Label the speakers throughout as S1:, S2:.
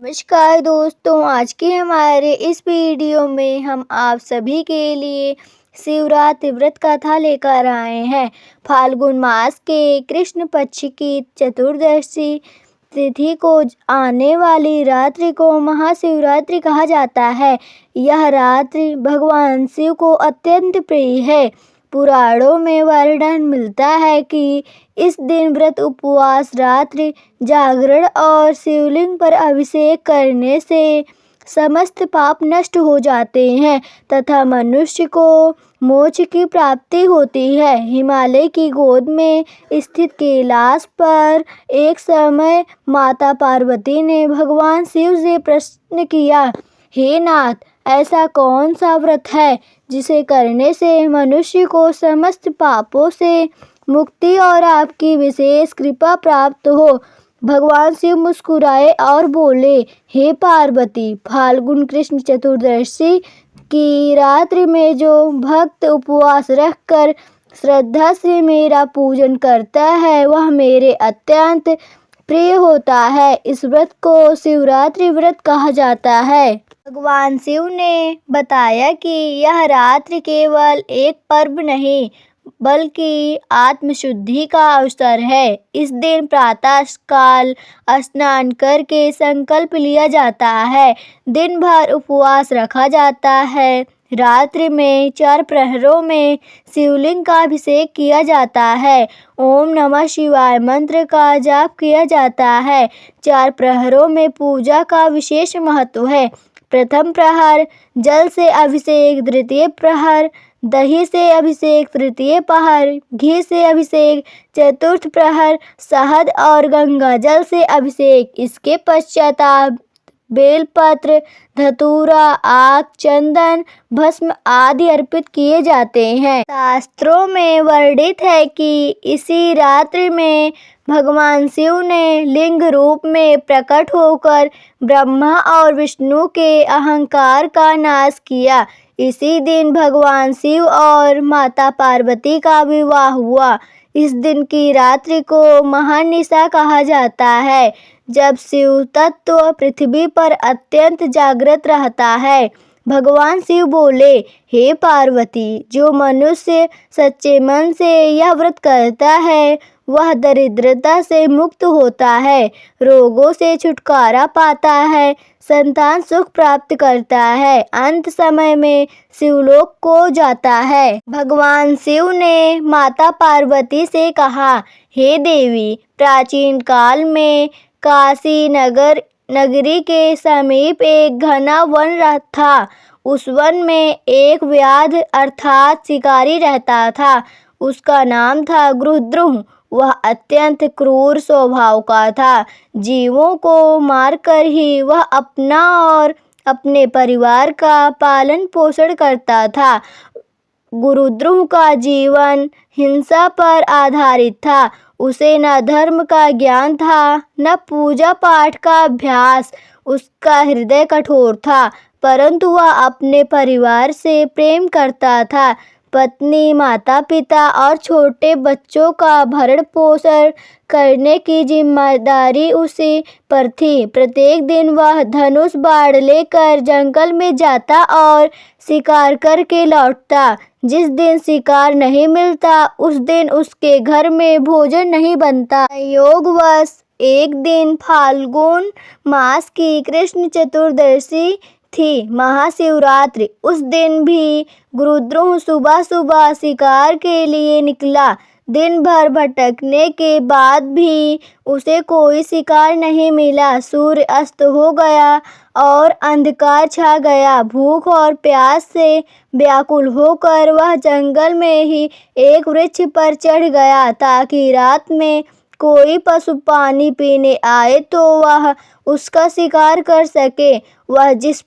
S1: नमस्कार दोस्तों, आज के हमारे इस वीडियो में हम आप सभी के लिए शिवरात्रि व्रत कथा लेकर आए हैं। फाल्गुन मास के कृष्ण पक्ष की चतुर्दशी तिथि को आने वाली रात्रि को महाशिवरात्रि कहा जाता है। यह रात्रि भगवान शिव को अत्यंत प्रिय है। पुराणों में वर्णन मिलता है कि इस दिन व्रत, उपवास, रात्रि जागरण और शिवलिंग पर अभिषेक करने से समस्त पाप नष्ट हो जाते हैं तथा मनुष्य को मोक्ष की प्राप्ति होती है। हिमालय की गोद में स्थित कैलाश पर एक समय माता पार्वती ने भगवान शिव से प्रश्न किया, हे नाथ, ऐसा कौन सा व्रत है जिसे करने से मनुष्य को समस्त पापों से मुक्ति और आपकी विशेष कृपा प्राप्त हो। भगवान शिव मुस्कुराए और बोले, हे पार्वती, फाल्गुन कृष्ण चतुर्दशी की रात्रि में जो भक्त उपवास रखकर श्रद्धा से मेरा पूजन करता है वह मेरे अत्यंत प्रिय होता है। इस व्रत को शिवरात्रि व्रत कहा जाता है। भगवान शिव ने बताया कि यह रात्रि केवल एक पर्व नहीं बल्कि आत्मशुद्धि का अवसर है। इस दिन प्रातः काल स्नान करके संकल्प लिया जाता है। दिन भर उपवास रखा जाता है। रात्रि में 4 प्रहरों में शिवलिंग का अभिषेक किया जाता है। ओम नमः शिवाय मंत्र का जाप किया जाता है। 4 प्रहरों में पूजा का विशेष महत्व है। प्रथम प्रहर जल से अभिषेक, द्वितीय प्रहर दही से अभिषेक, तृतीय प्रहर घी से अभिषेक, चतुर्थ प्रहर शहद और गंगा जल से अभिषेक। इसके पश्चात बेलपत्र, धतूरा, आक, चंदन, भस्म आदि अर्पित किए जाते हैं। शास्त्रों में वर्णित है कि इसी रात्रि में भगवान शिव ने लिंग रूप में प्रकट होकर ब्रह्मा और विष्णु के अहंकार का नाश किया। इसी दिन भगवान शिव और माता पार्वती का विवाह हुआ। इस दिन की रात्रि को महानिशा कहा जाता है, जब शिव तत्व पृथ्वी पर अत्यंत जागृत रहता है। भगवान शिव बोले, हे पार्वती, जो मनुष्य सच्चे मन से यह व्रत करता है वह दरिद्रता से मुक्त होता है, रोगों से छुटकारा पाता है, संतान सुख प्राप्त करता है, अंत समय में शिवलोक को जाता है। भगवान शिव ने माता पार्वती से कहा, हे देवी, प्राचीन काल में काशी नगरी के समीप एक घना वन था। उस वन में एक व्याध अर्थात शिकारी रहता था। उसका नाम था गृध्रुह। वह अत्यंत क्रूर स्वभाव का था। जीवों को मारकर ही वह अपना और अपने परिवार का पालन पोषण करता था। गृध्रुह का जीवन हिंसा पर आधारित था। उसे न धर्म का ज्ञान था न पूजा पाठ का अभ्यास। उसका हृदय कठोर था, परंतु वह अपने परिवार से प्रेम करता था। पत्नी, माता पिता और छोटे बच्चों का भरण पोषण करने की जिम्मेदारी उसी पर थी। प्रत्येक दिन वह धनुष बाण लेकर जंगल में जाता और शिकार करके लौटता। जिस दिन शिकार नहीं मिलता उस दिन उसके घर में भोजन नहीं बनता। संयोगवश एक दिन फाल्गुन मास की कृष्ण चतुर्दशी थी, महाशिवरात्रि। उस दिन भी गृध्रुह सुबह सुबह शिकार के लिए निकला। दिन भर भटकने के बाद भी उसे कोई शिकार नहीं मिला। सूर्य अस्त हो गया और अंधकार छा गया। भूख और प्यास से व्याकुल होकर वह जंगल में ही एक वृक्ष पर चढ़ गया ताकि रात में कोई पशु पानी पीने आए तो वह उसका शिकार कर सके। वह जिस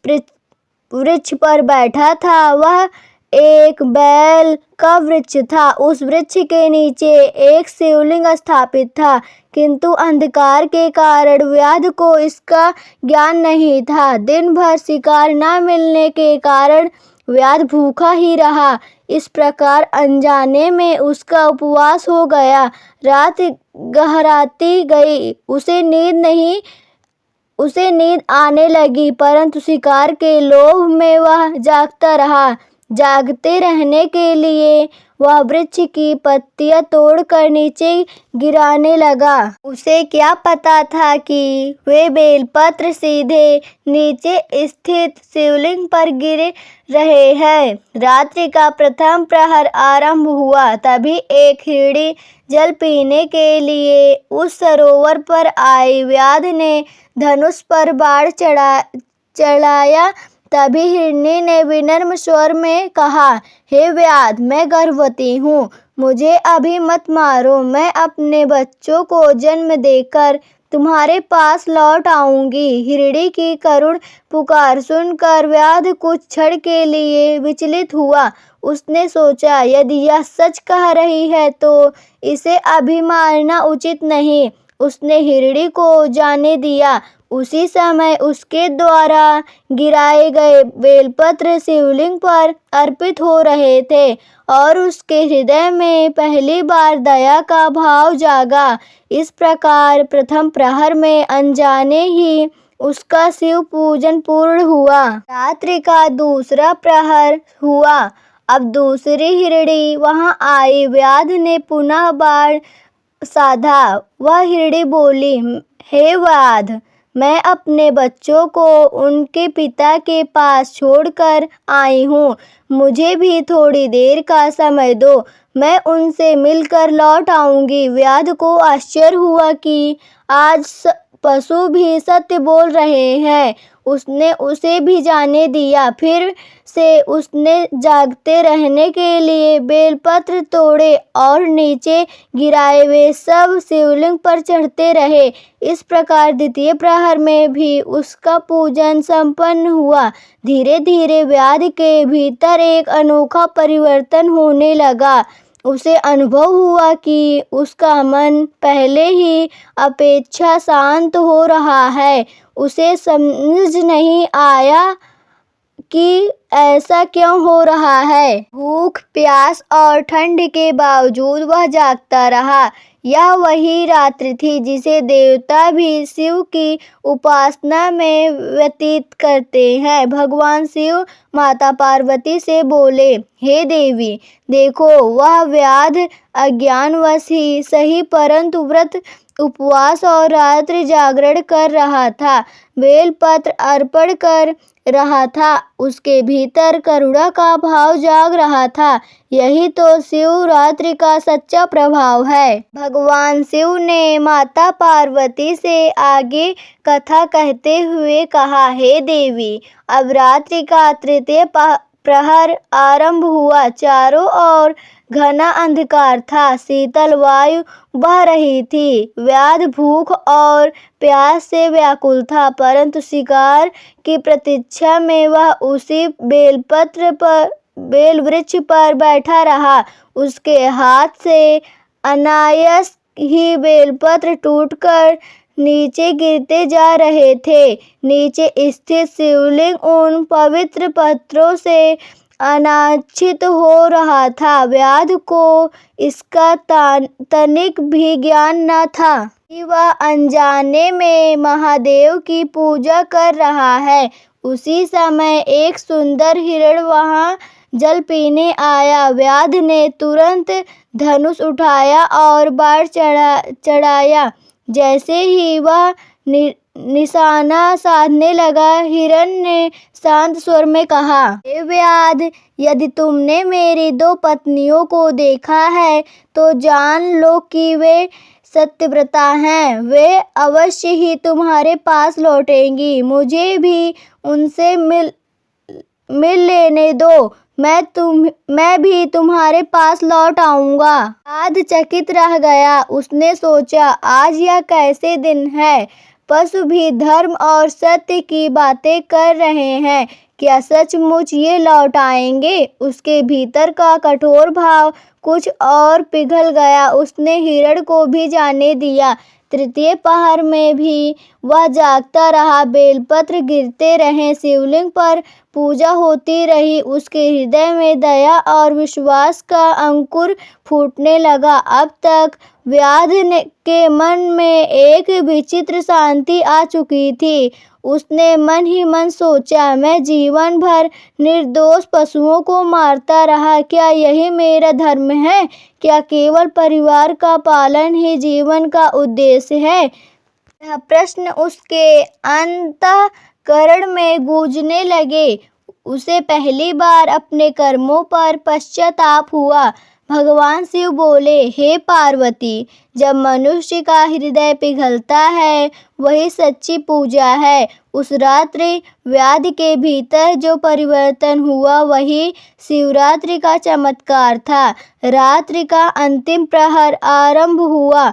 S1: वृक्ष पर बैठा था वह एक बैल का वृक्ष था। उस वृक्ष के नीचे एक शिवलिंग स्थापित था, किंतु अंधकार के कारण व्याध को इसका ज्ञान नहीं था। दिन भर शिकार न मिलने के कारण व्याध भूखा ही रहा। इस प्रकार अनजाने में उसका उपवास हो गया। रात गहराती गई, उसे नींद आने लगी, परंतु शिकार के लोभ में वह जागता रहा। जागते रहने के लिए वह वृक्ष की पत्तियां तोड़कर नीचे गिराने लगा। उसे क्या पता था कि वे बेलपत्र सीधे नीचे स्थित शिवलिंग पर गिर रहे हैं। रात्रि का प्रथम प्रहर आरंभ हुआ। तभी एक हिरणी जल पीने के लिए उस सरोवर पर आई। व्याध ने धनुष पर बाण चढ़ाया। तभी हिरणी ने विनम्र स्वर में कहा, हे व्याध, मैं गर्भवती हूँ, मुझे अभी मत मारो। मैं अपने बच्चों को जन्म देकर तुम्हारे पास लौट आऊंगी। हिरणी की करुण पुकार सुनकर व्याध कुछ क्षण के लिए विचलित हुआ। उसने सोचा, यदि यह सच कह रही है तो इसे अभी मारना उचित नहीं। उसने हिरणी को जाने दिया। उसी समय उसके द्वारा गिराए गए बेलपत्र शिवलिंग पर अर्पित हो रहे थे और उसके हृदय में पहली बार दया का भाव जागा। इस प्रकार प्रथम प्रहर में अनजाने ही उसका शिव पूजन पूर्ण हुआ। रात्रि का दूसरा प्रहर हुआ। अब दूसरी हिरणी वहां आई। व्याध ने पुनः बाण साधा। वह हिरणी बोली, हे व्याध, मैं अपने बच्चों को उनके पिता के पास छोड़कर आई हूँ। मुझे भी थोड़ी देर का समय दो, मैं उनसे मिलकर लौट आऊंगी। व्याध को आश्चर्य हुआ कि आज पशु भी सत्य बोल रहे हैं। उसने उसे भी जाने दिया। फिर से उसने जागते रहने के लिए बेलपत्र तोड़े और नीचे गिराए वे सब शिवलिंग पर चढ़ते रहे। इस प्रकार द्वितीय प्रहर में भी उसका पूजन संपन्न हुआ। धीरे धीरे व्याध के भीतर एक अनोखा परिवर्तन होने लगा। उसे अनुभव हुआ कि उसका मन पहले ही अपेक्षा शांत हो रहा है। उसे समझ नहीं आया कि ऐसा क्यों हो रहा है। भूख, प्यास और ठंड के बावजूद वह जागता रहा। यह वही रात्रि थी जिसे देवता भी शिव की उपासना में व्यतीत करते हैं। भगवान शिव माता पार्वती से बोले, हे देवी, देखो, वह व्याध अज्ञानवश ही सही परंतु व्रत, उपवास और रात्रि जागरण कर रहा था, बेलपत्र अर्पण कर रहा था। उसके भीतर करुणा का भाव जाग रहा था। यही तो शिवरात्रि का सच्चा प्रभाव है। भगवान शिव ने माता पार्वती से आगे कथा कहते हुए कहा, हे देवी, अब रात्रि का तृतीय प्रहर आरंभ हुआ। चारों ओर घना अंधकार था। शीतल वायु बह रही थी। व्याध भूख और प्यास से व्याकुल था, परंतु शिकार की प्रतीक्षा में वह उसी बेल वृक्ष पर बैठा रहा। उसके हाथ से अनायास ही बेलपत्र टूटकर नीचे गिरते जा रहे थे। नीचे स्थित शिवलिंग उन पवित्र पत्रों से अनाच्छित हो रहा था। व्याध को इसका तनिक भी ज्ञान न था कि वह अनजाने में महादेव की पूजा कर रहा है। उसी समय एक सुंदर हिरण वहां जल पीने आया। व्याध ने तुरंत धनुष उठाया और बाण चढ़ाया। जैसे ही वह निशाना साधने लगा, हिरण ने शांत स्वर में कहा, हे व्याध, यदि तुमने मेरी 2 पत्नियों को देखा है तो जान लो कि वे सत्यव्रता हैं। वे अवश्य ही तुम्हारे पास लौटेंगी। मुझे भी उनसे मिल लेने दो। मैं भी तुम्हारे पास लौट आऊंगा। व्याध चकित रह गया। उसने सोचा, आज यह कैसे दिन है। पशु भी धर्म और सत्य की बातें कर रहे हैं। क्या सचमुच ये लौट आएंगे? उसके भीतर का कठोर भाव कुछ और पिघल गया। उसने हिरण को भी जाने दिया। तृतीय प्रहर में भी वह जागता रहा। बेलपत्र गिरते रहे, शिवलिंग पर पूजा होती रही। उसके हृदय में दया और विश्वास का अंकुर फूटने लगा। अब तक के मन में एक विचित्र शांति आ चुकी थी। उसने मन ही मन सोचा, मैं जीवन भर निर्दोष पशुओं को मारता रहा, क्या यही मेरा धर्म है? क्या केवल परिवार का पालन ही जीवन का उद्देश्य है? यह प्रश्न उसके अंतःकरण में गूंजने लगे। उसे पहली बार अपने कर्मों पर पश्चाताप हुआ। भगवान शिव बोले, हे पार्वती, जब मनुष्य का हृदय पिघलता है वही सच्ची पूजा है। उस रात्रि व्याधि के भीतर जो परिवर्तन हुआ वही शिवरात्रि का चमत्कार था। रात्रि का अंतिम प्रहर आरंभ हुआ।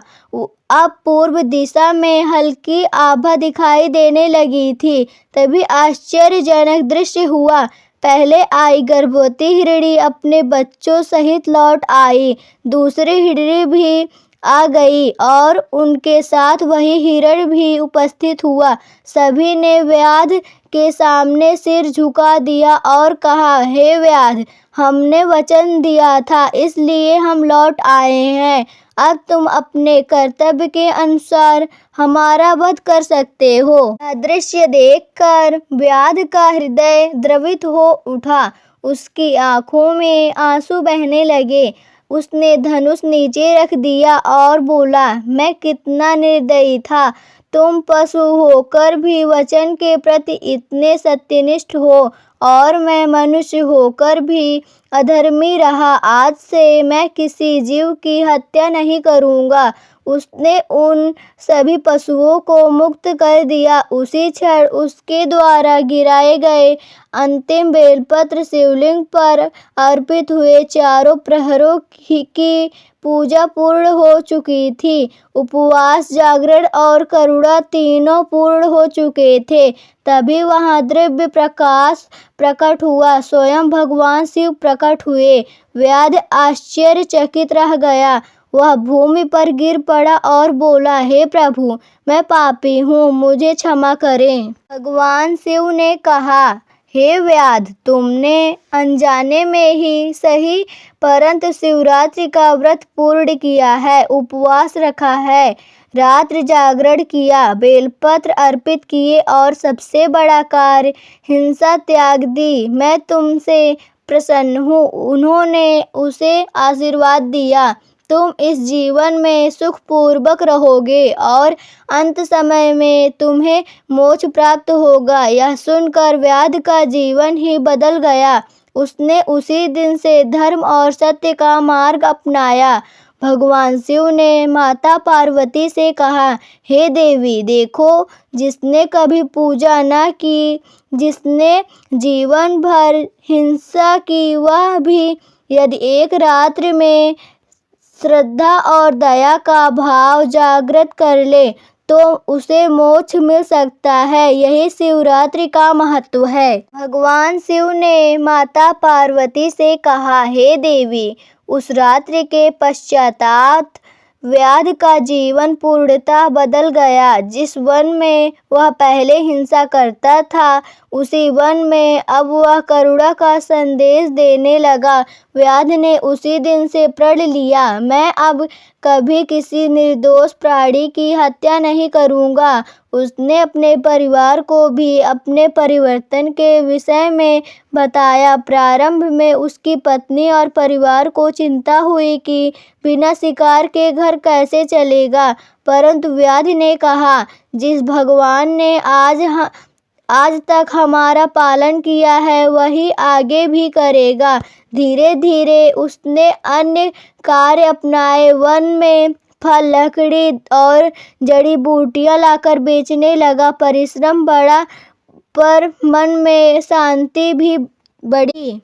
S1: अब पूर्व दिशा में हल्की आभा दिखाई देने लगी थी। तभी आश्चर्यजनक दृश्य हुआ। पहले आई गर्भवती हिरणी अपने बच्चों सहित लौट आई। दूसरी हिरणी भी आ गई और उनके साथ वही हिरण भी उपस्थित हुआ। सभी ने व्याध के सामने सिर झुका दिया और कहा, हे व्याध, हमने वचन दिया था इसलिए हम लौट आए हैं। अब तुम अपने कर्तव्य के अनुसार हमारा वध कर सकते हो। यह दृश्य देखकर व्याध का हृदय द्रवित हो उठा। उसकी आंखों में आंसू बहने लगे। उसने धनुष नीचे रख दिया और बोला, मैं कितना निर्दयी था। तुम पशु होकर भी वचन के प्रति इतने सत्यनिष्ठ हो और मैं मनुष्य होकर भी अधर्मी रहा। आज से मैं किसी जीव की हत्या नहीं करूँगा। उसने उन सभी पशुओं को मुक्त कर दिया। उसी क्षण उसके द्वारा गिराए गए अंतिम बेलपत्र शिवलिंग पर अर्पित हुए। चारों प्रहरों की पूजा पूर्ण हो चुकी थी। उपवास, जागरण और करुणा तीनों पूर्ण हो चुके थे। तभी वहाँ दिव्य प्रकाश प्रकट हुआ। स्वयं भगवान शिव प्रकट हुए। व्याध आश्चर्यचकित रह गया। वह भूमि पर गिर पड़ा और बोला, हे प्रभु, मैं पापी हूँ, मुझे क्षमा करें। भगवान शिव ने कहा, हे व्याध, तुमने अनजाने में ही सही, परंतु शिवरात्रि का व्रत पूर्ण किया है, उपवास रखा है, रात्रि जागरण किया, बेलपत्र अर्पित किए और सबसे बड़ा कार्य हिंसा त्याग दी। मैं तुमसे प्रसन्न हूँ। उन्होंने उसे आशीर्वाद दिया, तुम इस जीवन में सुखपूर्वक रहोगे और अंत समय में तुम्हें मोक्ष प्राप्त होगा। यह सुनकर व्याध का जीवन ही बदल गया। उसने उसी दिन से धर्म और सत्य का मार्ग अपनाया। भगवान शिव ने माता पार्वती से कहा, हे देवी, देखो, जिसने कभी पूजा न की, जिसने जीवन भर हिंसा की, वह भी यदि एक रात्रि में श्रद्धा और दया का भाव जागृत कर ले तो उसे मोक्ष मिल सकता है। यही शिवरात्रि का महत्व है। भगवान शिव ने माता पार्वती से कहा, हे देवी, उस रात्रि के पश्चात व्याध का जीवन पूर्णतः बदल गया। जिस वन में वह पहले हिंसा करता था, उसी वन में अब वह करुणा का संदेश देने लगा। व्याध ने उसी दिन से प्रण लिया, मैं अब कभी किसी निर्दोष प्राणी की हत्या नहीं करूँगा। उसने अपने परिवार को भी अपने परिवर्तन के विषय में बताया। प्रारंभ में उसकी पत्नी और परिवार को चिंता हुई कि बिना शिकार के घर कैसे चलेगा, परंतु व्याध ने कहा, जिस भगवान ने आज तक हमारा पालन किया है वही आगे भी करेगा। धीरे धीरे उसने अन्य कार्य अपनाए। वन में फल, लकड़ी और जड़ी बूटियां लाकर बेचने लगा। परिश्रम बढ़ा पर मन में शांति भी बढ़ी।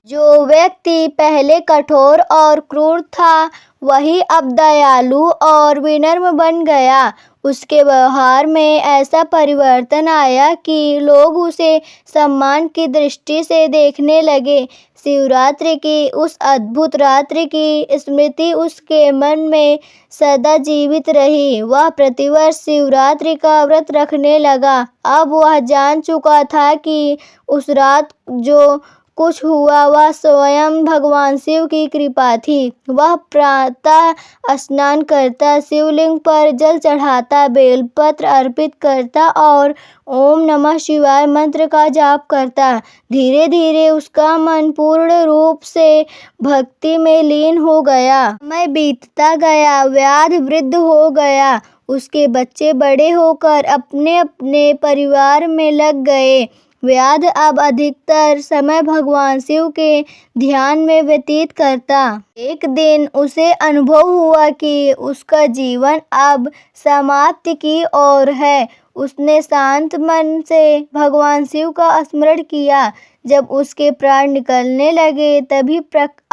S1: जो व्यक्ति पहले कठोर और क्रूर था वही अब दयालु और विनम्र बन गया। उसके व्यवहार में ऐसा परिवर्तन आया कि लोग उसे सम्मान की दृष्टि से देखने लगे। शिवरात्रि की उस अद्भुत रात्रि की स्मृति उसके मन में सदा जीवित रही। वह प्रतिवर्ष शिवरात्रि का व्रत रखने लगा। अब वह जान चुका था कि उस रात जो कुछ हुआ वह स्वयं भगवान शिव की कृपा थी। वह प्रातः स्नान करता, शिवलिंग पर जल चढ़ाता, बेलपत्र अर्पित करता और ओम नमः शिवाय मंत्र का जाप करता। धीरे धीरे उसका मन पूर्ण रूप से भक्ति में लीन हो गया। समय बीतता गया, व्याध वृद्ध हो गया, उसके बच्चे बड़े होकर अपने अपने परिवार में लग गए। व्याध अब अधिकतर समय भगवान शिव के ध्यान में व्यतीत करता। एक दिन उसे अनुभव हुआ कि उसका जीवन अब समाप्ति की ओर है। उसने शांत मन से भगवान शिव का स्मरण किया। जब उसके प्राण निकलने लगे तभी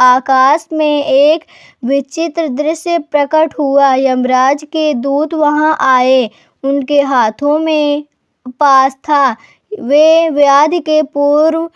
S1: आकाश में एक विचित्र दृश्य प्रकट हुआ। यमराज के दूत वहां आए। उनके हाथों में पास था। वे व्याध के पूर्व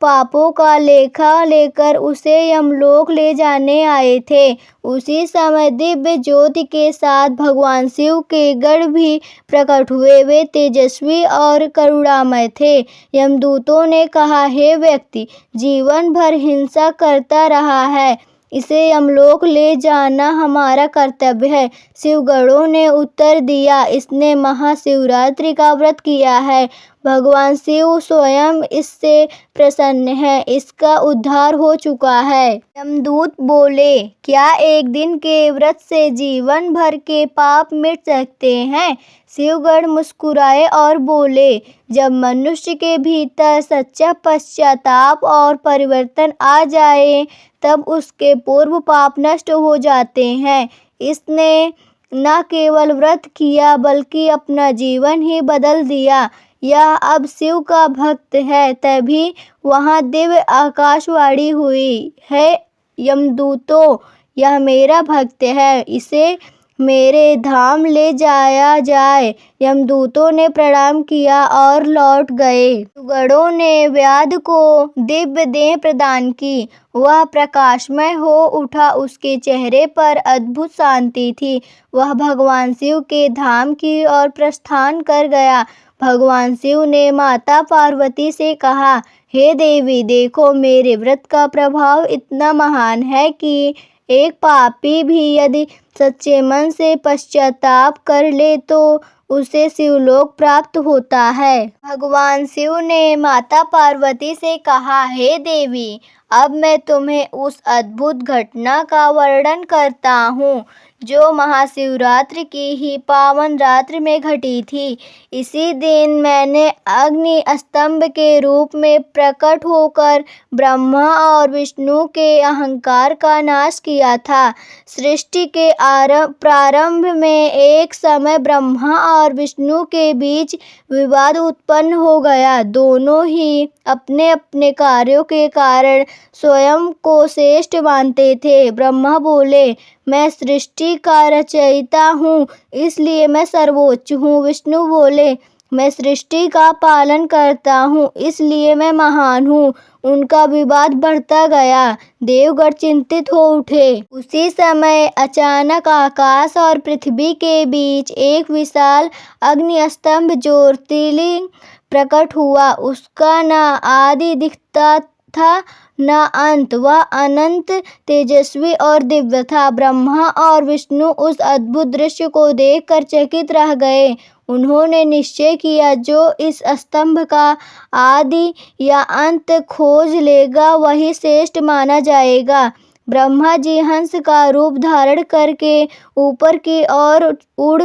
S1: पापों का लेखा लेकर उसे यमलोक ले जाने आए थे। उसी समय दिव्य ज्योति के साथ भगवान शिव के गण भी प्रकट हुए। वे तेजस्वी और करुणामय थे। यमदूतों ने कहा, हे व्यक्ति, जीवन भर हिंसा करता रहा है, इसे यमलोक ले जाना हमारा कर्तव्य है। शिवगणों ने उत्तर दिया, इसने महाशिवरात्रि का व्रत किया है। भगवान शिव स्वयं इससे प्रसन्न है। इसका उद्धार हो चुका है। यमदूत बोले, क्या एक दिन के व्रत से जीवन भर के पाप मिट सकते हैं? शिवगण मुस्कुराए और बोले, जब मनुष्य के भीतर सच्चा पश्चाताप और परिवर्तन आ जाए तब उसके पूर्व पाप नष्ट हो जाते हैं। इसने न केवल व्रत किया बल्कि अपना जीवन ही बदल दिया। यह अब शिव का भक्त है। तभी वहां दिव्य आकाशवाणी हुई, है यमदूतों, यह मेरा भक्त है, इसे मेरे धाम ले जाया जाए। यमदूतों ने प्रणाम किया और लौट गए। गणों ने व्याध को दिव्य देह प्रदान की। वह प्रकाशमय हो उठा। उसके चेहरे पर अद्भुत शांति थी। वह भगवान शिव के धाम की ओर प्रस्थान कर गया। भगवान शिव ने माता पार्वती से कहा, हे देवी, देखो, मेरे व्रत का प्रभाव इतना महान है कि एक पापी भी यदि सच्चे मन से पश्चाताप कर ले तो उसे शिवलोक प्राप्त होता है। भगवान शिव ने माता पार्वती से कहा, हे देवी, अब मैं तुम्हें उस अद्भुत घटना का वर्णन करता हूँ जो महाशिवरात्रि की ही पावन रात्रि में घटी थी। इसी दिन मैंने अग्नि स्तंभ के रूप में प्रकट होकर ब्रह्मा और विष्णु के अहंकार का नाश किया था। सृष्टि के प्रारंभ में एक समय ब्रह्मा और विष्णु के बीच विवाद उत्पन्न हो गया। दोनों ही अपने अपने कार्यों के कारण स्वयं को श्रेष्ठ मानते थे। ब्रह्मा बोले, मैं सृष्टि का रचयिता हूँ, इसलिए मैं सर्वोच्च हूँ। विष्णु बोले, मैं सृष्टि का पालन करता हूँ, इसलिए मैं महान हूँ। उनका विवाद बढ़ता गया। देवगण चिंतित हो उठे। उसी समय अचानक आकाश और पृथ्वी के बीच एक विशाल अग्नि स्तंभ ज्योतिर्लिंग प्रकट हुआ। उसका न आदि दिखता था न अंत। वह अनंत तेजस्वी और दिव्य था। ब्रह्मा और विष्णु उस अद्भुत दृश्य को देखकर चकित रह गए। उन्होंने निश्चय किया, जो इस स्तंभ का आदि या अंत खोज लेगा वही श्रेष्ठ माना जाएगा। ब्रह्मा जी हंस का रूप धारण करके ऊपर की ओर उड़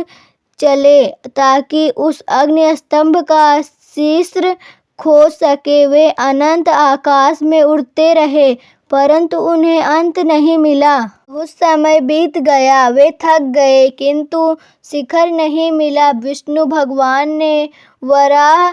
S1: चले ताकि उस अग्नि स्तंभ का शीर्ष खोज सके। वे अनंत आकाश में उड़ते रहे परंतु उन्हें अंत नहीं मिला। कुछ समय बीत गया। वे थक गए किंतु शिखर नहीं मिला। विष्णु भगवान ने वराह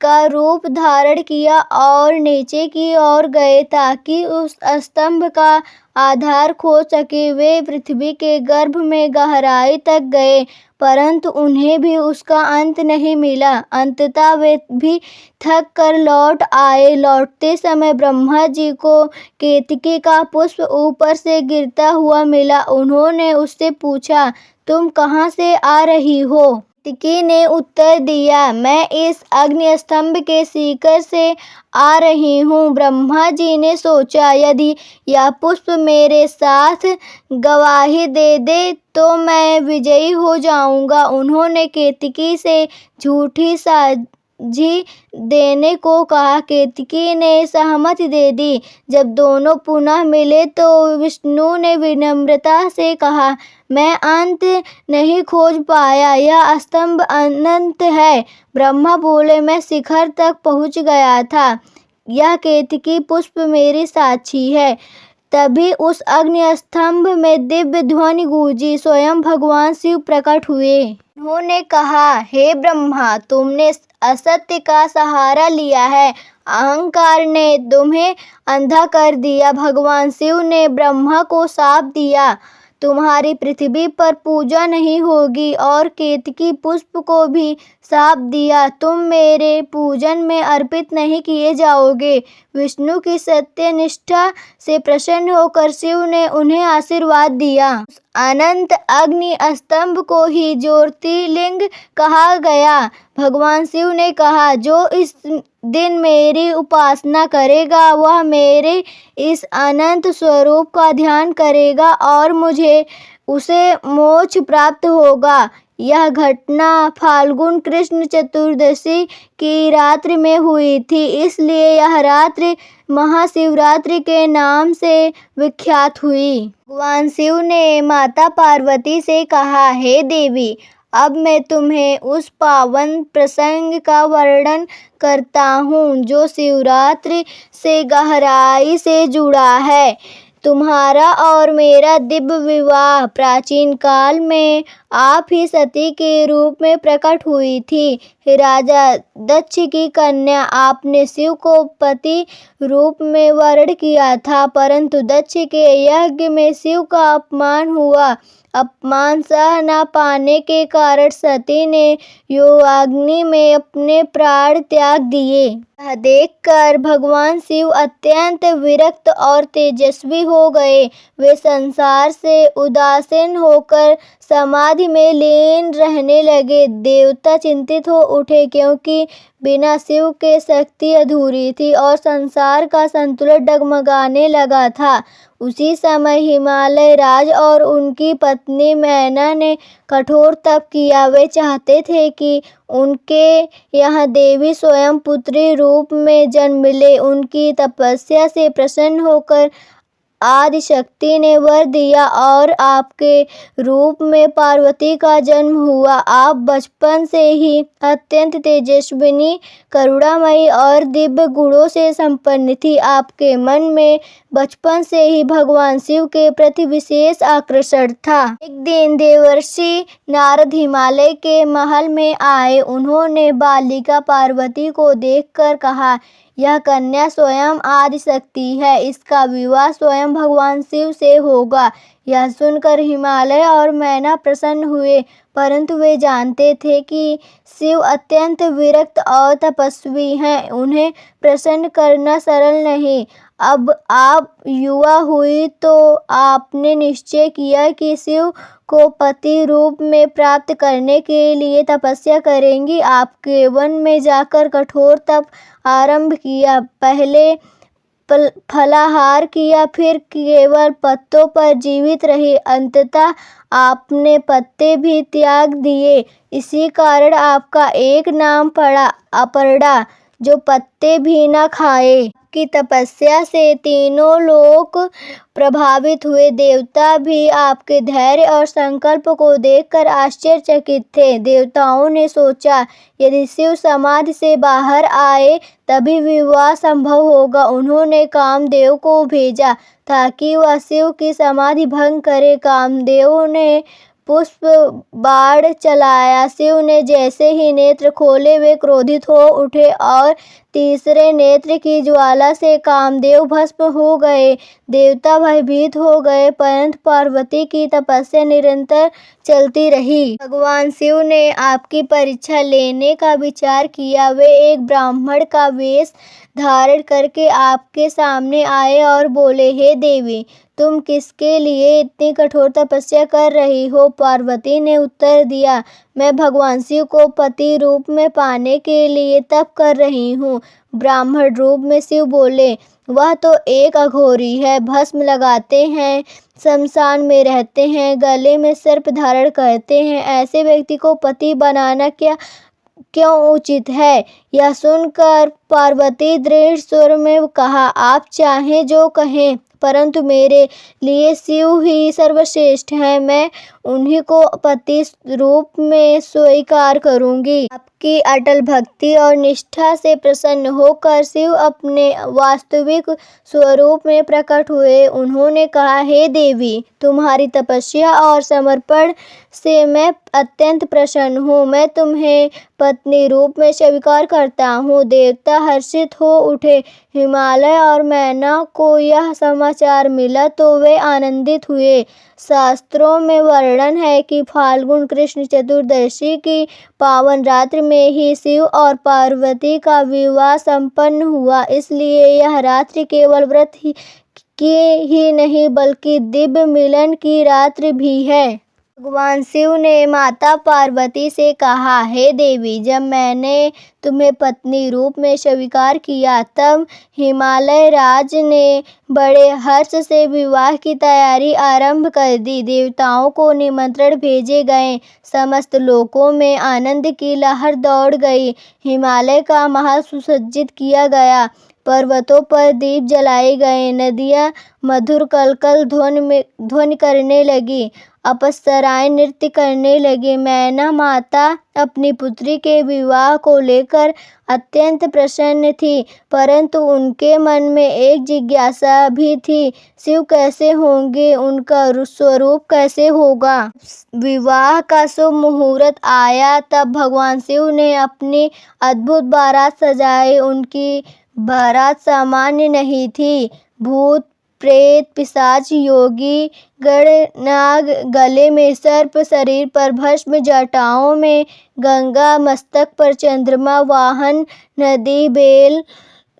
S1: का रूप धारण किया और नीचे की ओर गए ताकि उस स्तंभ का आधार खोज सके। वे पृथ्वी के गर्भ में गहराई तक गए परंतु उन्हें भी उसका अंत नहीं मिला। अंततः वे भी थक कर लौट आए। लौटते समय ब्रह्मा जी को केतकी का पुष्प ऊपर से गिरता हुआ मिला। उन्होंने उससे पूछा, तुम कहाँ से आ रही हो? केतकी ने उत्तर दिया, मैं इस अग्नि स्तंभ के शिखर से आ रही हूँ। ब्रह्मा जी ने सोचा, यदि यह पुष्प मेरे साथ गवाही दे दे तो मैं विजयी हो जाऊंगा। उन्होंने केतकी से झूठी साझी देने को कहा। केतकी ने सहमति दे दी। जब दोनों पुनः मिले तो विष्णु ने विनम्रता से कहा, मैं अंत नहीं खोज पाया, यह स्तंभ अनंत है। ब्रह्मा बोले, मैं शिखर तक पहुँच गया था, यह केतकी पुष्प मेरी साक्षी है। तभी उस अग्नि स्तंभ में दिव्य ध्वनि गूंजी। स्वयं भगवान शिव प्रकट हुए। उन्होंने कहा, हे ब्रह्मा, तुमने असत्य का सहारा लिया है, अहंकार ने तुम्हें अंधा कर दिया। भगवान शिव ने ब्रह्मा को शाप दिया, तुम्हारी पृथ्वी पर पूजा नहीं होगी, और केतकी पुष्प को भी शाप दिया, तुम मेरे पूजन में अर्पित नहीं किए जाओगे। विष्णु की सत्य निष्ठा से प्रसन्न होकर शिव ने उन्हें आशीर्वाद दिया। उस अनंत अग्नि स्तंभ को ही ज्योतिर्लिंग कहा गया। भगवान शिव ने कहा, जो इस दिन मेरी उपासना करेगा वह मेरे इस अनंत स्वरूप का ध्यान करेगा और मुझे उसे मोक्ष प्राप्त होगा। यह घटना फाल्गुन कृष्ण चतुर्दशी की रात्रि में हुई थी, इसलिए यह रात्रि महाशिवरात्रि के नाम से विख्यात हुई। भगवान शिव ने माता पार्वती से कहा, हे देवी, अब मैं तुम्हें उस पावन प्रसंग का वर्णन करता हूँ जो शिवरात्रि से गहराई से जुड़ा है। तुम्हारा और मेरा दिव्य विवाह प्राचीन काल में आप ही सती के रूप में प्रकट हुई थी। राजा दक्ष की कन्या आपने शिव को पति रूप में वर्ण किया था, परंतु दक्ष के यज्ञ में शिव का अपमान हुआ। अपमान सह न पाने के कारण सती ने योगाग्नि में अपने प्राण त्याग दिए। यह देखकर भगवान शिव अत्यंत विरक्त और तेजस्वी हो गए। वे संसार से उदासीन होकर समाधि में लीन रहने लगे। देवता चिंतित हो उठे, क्योंकि बिना शिव के शक्ति अधूरी थी और संसार का संतुलन डगमगाने लगा था। उसी समय हिमालय राज और उनकी पत्नी मैना ने कठोर तप किया। वे चाहते थे कि उनके यहाँ देवी स्वयं पुत्री रूप में जन्म ले। उनकी तपस्या से प्रसन्न होकर आदि शक्ति ने वर दिया और आपके रूप में पार्वती का जन्म हुआ। आप बचपन से ही अत्यंत तेजस्विनी, करुणामयी और दिव्य गुणों से संपन्न थी। आपके मन में बचपन से ही भगवान शिव के प्रति विशेष आकर्षण था। एक दिन देवर्षि नारद हिमालय के महल में आए। उन्होंने बालिका पार्वती को देखकर कहा, यह कन्या स्वयं आदि शक्ति है, इसका विवाह स्वयं भगवान शिव से होगा। यह सुनकर हिमालय और मैना प्रसन्न हुए, परंतु वे जानते थे कि शिव अत्यंत विरक्त और तपस्वी हैं, उन्हें प्रसन्न करना सरल नहीं। अब आप युवा हुई तो आपने निश्चय किया कि शिव को पति रूप में प्राप्त करने के लिए तपस्या करेंगी। आपके वन में जाकर कठोर तप आरंभ किया। पहले फलाहार किया, फिर केवल पत्तों पर जीवित रहे। अंततः आपने पत्ते भी त्याग दिए। इसी कारण आपका एक नाम पड़ा, अपर्णा, जो पत्ते भी न खाए। की तपस्या से तीनों लोक प्रभावित हुए। देवता भी आपके धैर्य और संकल्प को देखकर आश्चर्यचकित थे। देवताओं ने सोचा, यदि शिव समाधि से बाहर आए तभी विवाह संभव होगा। उन्होंने कामदेव को भेजा ताकि वह शिव की समाधि भंग करे। कामदेव ने पुष्प बाण चलाया। शिव ने जैसे ही नेत्र खोले वे क्रोधित हो उठे और तीसरे नेत्र की ज्वाला से कामदेव भस्म हो गए। देवता भयभीत हो गए, परंतु पार्वती की तपस्या निरंतर चलती रही। भगवान शिव ने आपकी परीक्षा लेने का विचार किया। वे एक ब्राह्मण का वेश धारण करके आपके सामने आए और बोले, हे देवी, तुम किसके लिए इतनी कठोर तपस्या कर रही हो? पार्वती ने उत्तर दिया, मैं भगवान शिव को पति रूप में पाने के लिए तप कर रही हूँ। ब्राह्मण रूप में शिव बोले, वह तो एक अघोरी है, भस्म लगाते हैं, शमशान में रहते हैं, गले में सर्प धारण करते हैं, ऐसे व्यक्ति को पति बनाना क्यों उचित है? यह सुनकर पार्वती दृढ़ स्वर में कहा, आप चाहें जो कहें, परंतु मेरे लिए शिव ही सर्वश्रेष्ठ हैं। मैं उन्हीं को पति रूप में स्वीकार करूंगी। आपकी अटल भक्ति और निष्ठा से प्रसन्न होकर शिव अपने वास्तविक स्वरूप में प्रकट हुए। उन्होंने कहा, हे देवी, तुम्हारी तपस्या और समर्पण से मैं अत्यंत प्रसन्न हूँ। मैं तुम्हें पत्नी रूप में स्वीकार करता हूँ। देवता हर्षित हो उठे। हिमालय और मैना को यह समाचार मिला तो वे आनंदित हुए। शास्त्रों में वर्णन है कि फाल्गुन कृष्ण चतुर्दशी की पावन रात्रि में ही शिव और पार्वती का विवाह संपन्न हुआ। इसलिए यह रात्रि केवल व्रत ही नहीं बल्कि दिव्य मिलन की रात्रि भी है। भगवान शिव ने माता पार्वती से कहा, हे देवी, जब मैंने तुम्हें पत्नी रूप में स्वीकार किया तब हिमालय राज ने बड़े हर्ष से विवाह की तैयारी आरंभ कर दी। देवताओं को निमंत्रण भेजे गए। समस्त लोकों में आनंद की लहर दौड़ गई। हिमालय का महल सुसज्जित किया गया। पर्वतों पर दीप जलाए गए। नदियाँ मधुर कलकल ध्वनि करने लगी। अप्सराएं नृत्य करने लगी। मैना माता अपनी पुत्री के विवाह को लेकर अत्यंत प्रसन्न थी, परंतु उनके मन में एक जिज्ञासा भी थी, शिव कैसे होंगे, उनका स्वरूप कैसे होगा। विवाह का शुभ मुहूर्त आया तब भगवान शिव ने अपनी अद्भुत बारात सजाई। उनकी बारात सामान्य नहीं थी। भूत प्रेत, पिशाच, योगी, गणनाग, गले में सर्प, शरीर पर भस्म, जटाओं में गंगा, मस्तक पर चंद्रमा, वाहन नदी, बेल,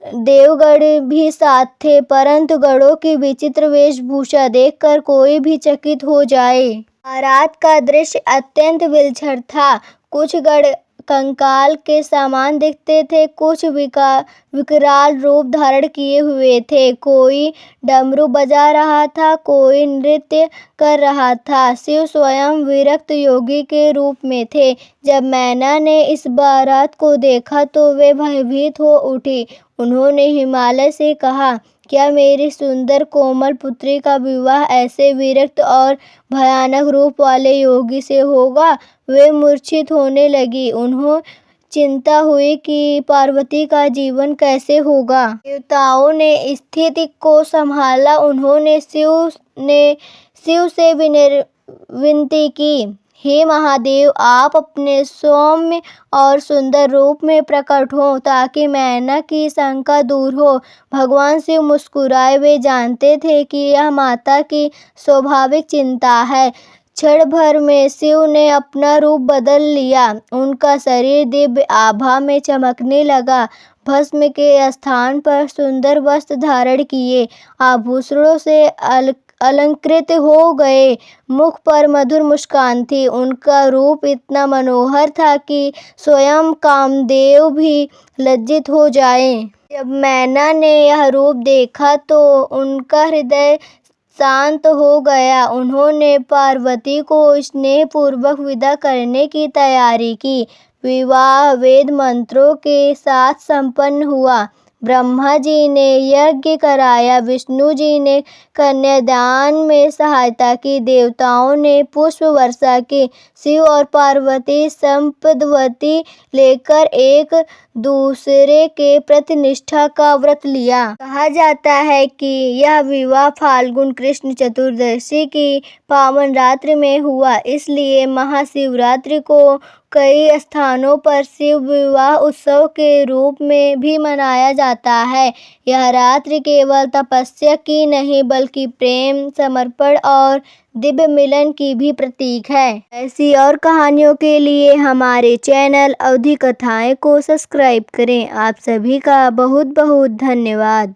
S1: देवगण भी साथ थे, परंतु गणों की विचित्र वेशभूषा देखकर कोई भी चकित हो जाए। बारात का दृश्य अत्यंत विलक्षण था। कुछ गण कंकाल के समान दिखते थे, कुछ विकराल रूप धारण किए हुए थे। कोई डमरू बजा रहा था, कोई नृत्य कर रहा था। शिव स्वयं विरक्त योगी के रूप में थे। जब मैना ने इस बारात को देखा तो वे भयभीत हो उठी। उन्होंने हिमालय से कहा, क्या मेरी सुंदर कोमल पुत्री का विवाह ऐसे विरक्त और भयानक रूप वाले योगी से होगा? वे मूर्छित होने लगी। उन्हें चिंता हुई कि पार्वती का जीवन कैसे होगा। देवताओं ने स्थिति को संभाला। उन्होंने शिव से विनती की, हे महादेव, आप अपने सौम्य और सुंदर रूप में प्रकट हो ताकि मैना की शंका दूर हो। भगवान शिव मुस्कुराए। वे जानते थे कि यह माता की स्वाभाविक चिंता है। क्षण भर में शिव ने अपना रूप बदल लिया। उनका शरीर दिव्य आभा में चमकने लगा। भस्म के स्थान पर सुंदर वस्त्र धारण किए, आभूषणों से अलंकृत हो गए। मुख पर मधुर मुस्कान थी। उनका रूप इतना मनोहर था कि स्वयं कामदेव भी लज्जित हो जाए। जब मैना ने यह रूप देखा तो उनका हृदय शांत हो गया। उन्होंने पार्वती को स्नेहपूर्वक विदा करने की तैयारी की। विवाह वेद मंत्रों के साथ संपन्न हुआ। ब्रह्मा जी ने यज्ञ कराया, विष्णु जी ने कन्यादान में सहायता की, देवताओं ने पुष्प वर्षा की। शिव और पार्वती संपद्वती लेकर एक दूसरे के प्रति निष्ठा का व्रत लिया। कहा जाता है कि यह विवाह फाल्गुन कृष्ण चतुर्दशी की पावन रात्रि में हुआ। इसलिए महाशिवरात्रि को कई स्थानों पर शिव विवाह उत्सव के रूप में भी मनाया जाता है। यह रात्रि केवल तपस्या की नहीं बल्कि प्रेम, समर्पण और दिव्य मिलन की भी प्रतीक है। ऐसी और कहानियों के लिए हमारे चैनल अवधि कथाएं को सब्सक्राइब करें। आप सभी का बहुत बहुत धन्यवाद।